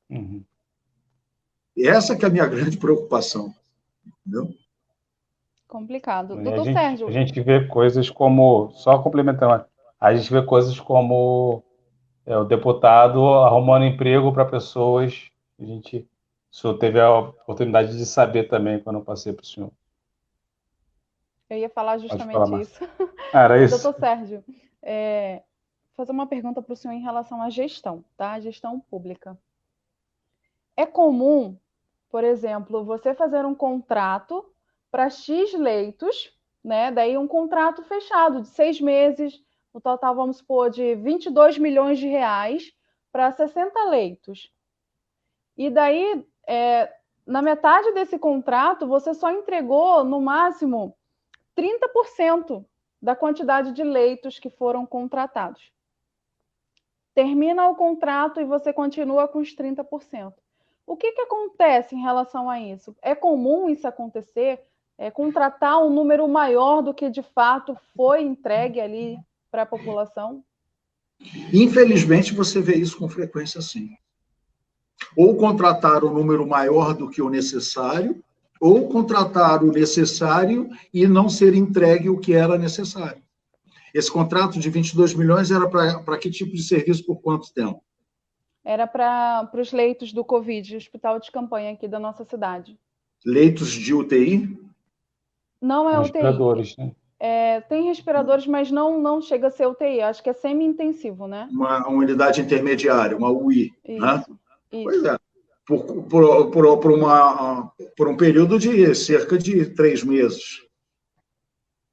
Uhum. E essa que é a minha grande preocupação. Entendeu? Complicado. E Doutor Sérgio. a gente vê coisas como, só complementando, a gente vê coisas como o deputado arrumando emprego para pessoas. O senhor teve a oportunidade de saber também quando eu passei para o senhor. Eu ia falar justamente isso. Era isso. Doutor Sérgio, fazer uma pergunta para o senhor em relação à gestão, tá? Gestão pública. É comum, por exemplo, você fazer um contrato para X leitos, né? Daí um contrato fechado de 6 meses, no total, vamos supor, de 22 milhões de reais para 60 leitos. E daí, na metade desse contrato, você só entregou, no máximo, 30% da quantidade de leitos que foram contratados. Termina o contrato e você continua com os 30%. O que acontece em relação a isso? É comum isso acontecer? Contratar um número maior do que de fato foi entregue ali para a população? Infelizmente, você vê isso com frequência, sim. Ou contratar um número maior do que o necessário, ou contratar o necessário e não ser entregue o que era necessário. Esse contrato de 22 milhões era para que tipo de serviço, por quanto tempo? Era para os leitos do Covid, hospital de campanha aqui da nossa cidade. Leitos de UTI? Não é UTI. Respiradores, né? Tem respiradores, mas não chega a ser UTI. Acho que é semi-intensivo, né? Uma unidade intermediária, uma UI. Isso, né? isso. Pois é. Por um período de cerca de 3 meses.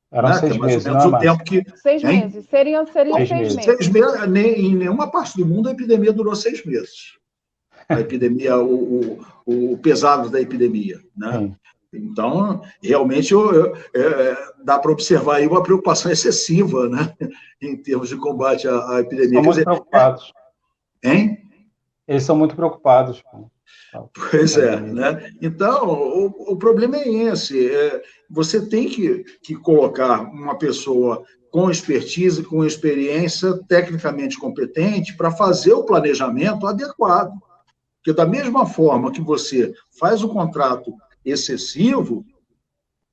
Eram 6 meses, mais ou menos o tempo que... 6 meses. Seriam 6 meses. 6 meses. Em nenhuma parte do mundo a epidemia durou 6 meses. A epidemia, o pesado da epidemia, né? Então, realmente, dá para observar aí uma preocupação excessiva, né? Em termos de combate à epidemia. São muito preocupados. Hein? Eles são muito preocupados. Pois é, né? Então, o problema é esse. Você tem que colocar uma pessoa com expertise, com experiência, tecnicamente competente, para fazer o planejamento adequado. Porque da mesma forma que você faz o contrato excessivo,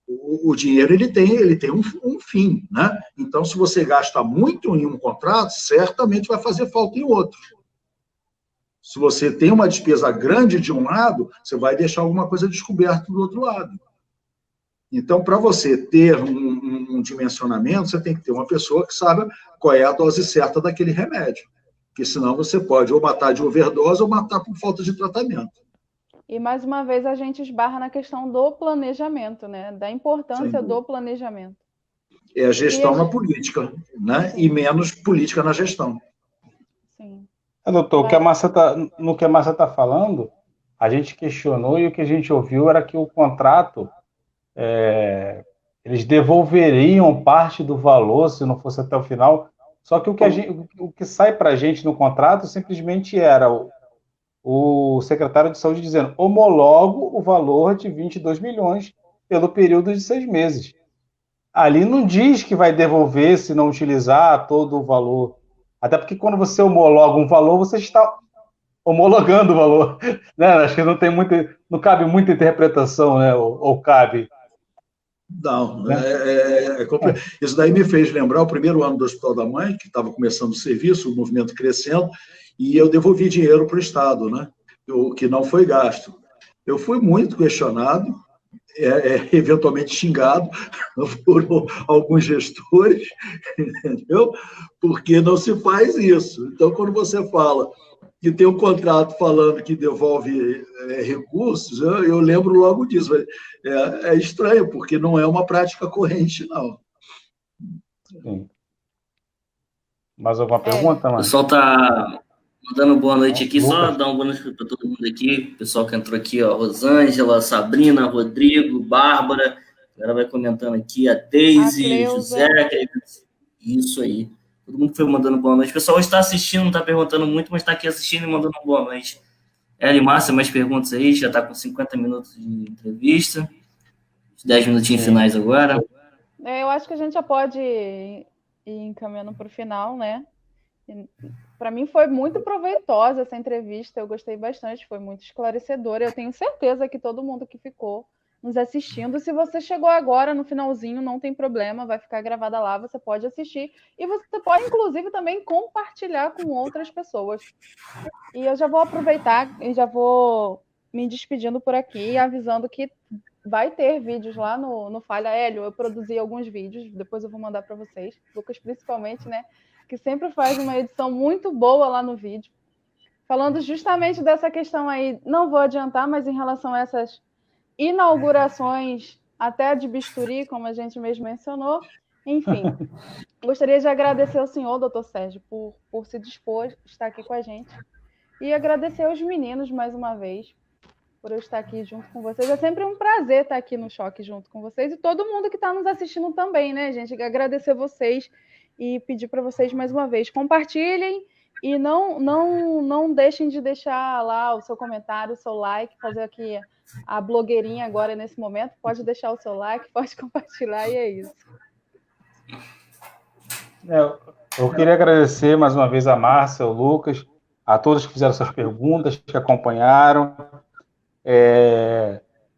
o dinheiro ele tem um fim, né? Então, se você gasta muito em um contrato, certamente vai fazer falta em outro. Se você tem uma despesa grande de um lado, você vai deixar alguma coisa descoberta do outro lado. Então, para você ter um dimensionamento, você tem que ter uma pessoa que saiba qual é a dose certa daquele remédio. Porque senão você pode ou matar de overdose ou matar por falta de tratamento. E, mais uma vez, a gente esbarra na questão do planejamento, né? Da importância do planejamento. É a gestão na política, né? E menos política na gestão. Sim. Doutor, no que a Márcia está falando, a gente questionou e o que a gente ouviu era que o contrato, eles devolveriam parte do valor se não fosse até o final. Só que o que sai para a gente no contrato simplesmente era o secretário de saúde dizendo: homologo o valor de 22 milhões pelo período de 6 meses. Ali não diz que vai devolver se não utilizar todo o valor. Até porque quando você homologa um valor, você está homologando o valor. Né? Acho que não cabe muita interpretação, né? Ou cabe? Não, isso daí me fez lembrar o primeiro ano do Hospital da Mãe, que estava começando o serviço, o movimento crescendo, e eu devolvi dinheiro para o Estado, né? Que não foi gasto. Eu fui muito questionado, eventualmente xingado por alguns gestores, entendeu? Porque não se faz isso. Então, quando você fala que tem um contrato falando que devolve recursos, eu lembro logo disso. É estranho, porque não é uma prática corrente, não. Sim. Mais alguma pergunta, Márcio? O pessoal está mandando boa noite aqui, só dar uma boa noite para todo mundo aqui, o pessoal que entrou aqui, ó, Rosângela, Sabrina, Rodrigo, Bárbara, a galera vai comentando aqui, a Deise, José, isso aí, todo mundo foi mandando boa noite. O pessoal hoje está assistindo, não está perguntando muito, mas está aqui assistindo e mandando boa noite. Ela e Márcia, mais perguntas aí, já está com 50 minutos de entrevista. 10 minutinhos finais agora. Eu acho que a gente já pode ir encaminhando para o final, né? Para mim foi muito proveitosa essa entrevista, eu gostei bastante, foi muito esclarecedora. Eu tenho certeza que todo mundo que ficou nos assistindo, se você chegou agora no finalzinho, não tem problema, vai ficar gravada lá, você pode assistir e você pode, inclusive, também compartilhar com outras pessoas. E eu já vou aproveitar e já vou me despedindo por aqui, avisando que vai ter vídeos lá no Falha Hélio. Eu produzi alguns vídeos, depois eu vou mandar para vocês, Lucas principalmente, né? Que sempre faz uma edição muito boa lá no vídeo, falando justamente dessa questão aí. Não vou adiantar, mas em relação a essas inaugurações, até de bisturi, como a gente mesmo mencionou. Enfim, gostaria de agradecer ao senhor, doutor Sérgio, por se dispor a estar aqui com a gente. E agradecer aos meninos, mais uma vez, por eu estar aqui junto com vocês. É sempre um prazer estar aqui no Choque junto com vocês. E todo mundo que está nos assistindo também, né, gente? Agradecer vocês e pedir para vocês, mais uma vez, compartilhem e não deixem de deixar lá o seu comentário, o seu like, fazer aqui a blogueirinha agora nesse momento. Pode deixar o seu like, pode compartilhar e é isso. Eu queria agradecer mais uma vez a Márcia, o Lucas, a todos que fizeram essas perguntas, que acompanharam.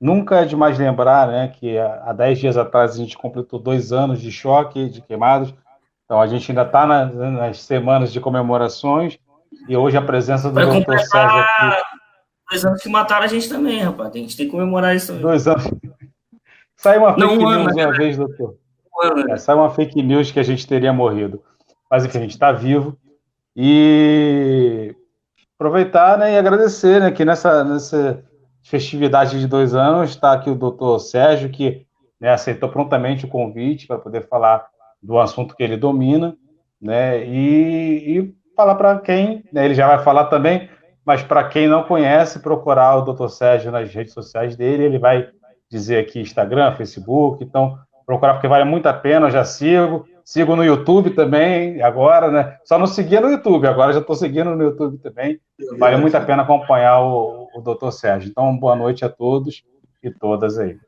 Nunca é demais lembrar, né, que há 10 dias atrás a gente completou 2 anos de choque, de queimados. Então a gente ainda está nas semanas de comemorações e hoje a presença do doutor Sérgio aqui. 2 anos que mataram a gente também, rapaz. A gente tem que comemorar isso também. 2 anos. Saiu uma fake news uma vez, doutor. Saiu uma fake news que a gente teria morrido. Mas enfim, a gente está vivo. E aproveitar, né, e agradecer, né, que nessa festividade de 2 anos está aqui o doutor Sérgio, que, né, aceitou prontamente o convite para poder falar do assunto que ele domina, né, e falar para quem, né, ele já vai falar também, mas para quem não conhece, procurar o doutor Sérgio nas redes sociais dele, ele vai dizer aqui Instagram, Facebook, então procurar porque vale muito a pena, eu já sigo no YouTube também, agora, né, só não seguia no YouTube, agora já estou seguindo no YouTube também, vale muito a pena acompanhar o doutor Sérgio. Então, boa noite a todos e todas aí.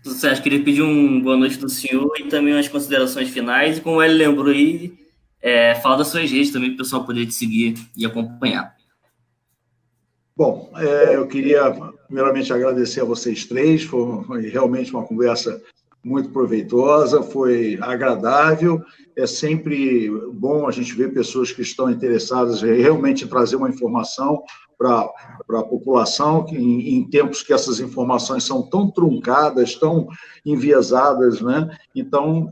Doutor Sérgio, queria pedir boa noite do senhor e também umas considerações finais, e como ele lembrou aí, fala das suas redes também, para o pessoal poder te seguir e acompanhar. Bom, eu queria primeiramente agradecer a vocês três, foi realmente uma conversa muito proveitosa, foi agradável, é sempre bom a gente ver pessoas que estão interessadas realmente em trazer uma informação para a população, em tempos que essas informações são tão truncadas, tão enviesadas, né? Então,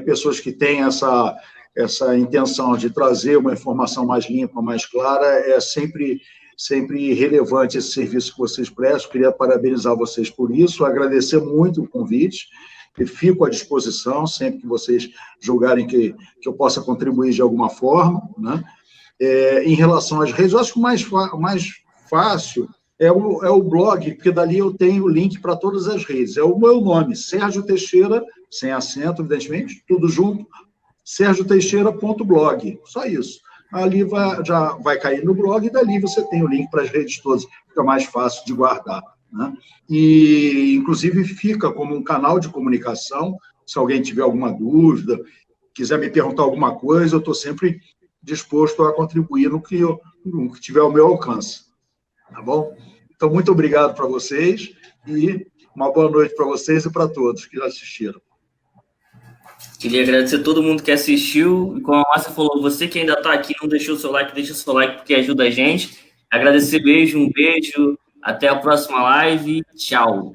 pessoas que têm essa intenção de trazer uma informação mais limpa, mais clara, é sempre relevante esse serviço que vocês prestam. Queria parabenizar vocês por isso, agradecer muito o convite, e fico à disposição sempre que vocês julgarem que eu possa contribuir de alguma forma, né? Em relação às redes, eu acho que o mais fácil é o blog, porque dali eu tenho o link para todas as redes. É o meu nome, Sérgio Teixeira, sem acento, evidentemente, tudo junto, sergioteixeira.blog, só isso. Ali já vai cair no blog e dali você tem o link para as redes todas, fica mais fácil de guardar, né? E, inclusive, fica como um canal de comunicação, se alguém tiver alguma dúvida, quiser me perguntar alguma coisa, eu estou sempre disposto a contribuir no que tiver ao meu alcance, tá bom? Então, muito obrigado para vocês e uma boa noite para vocês e para todos que assistiram. Queria agradecer a todo mundo que assistiu, e como a Márcia falou, você que ainda está aqui, não deixou o seu like, deixa o seu like porque ajuda a gente. Agradecer, um beijo, até a próxima live, tchau.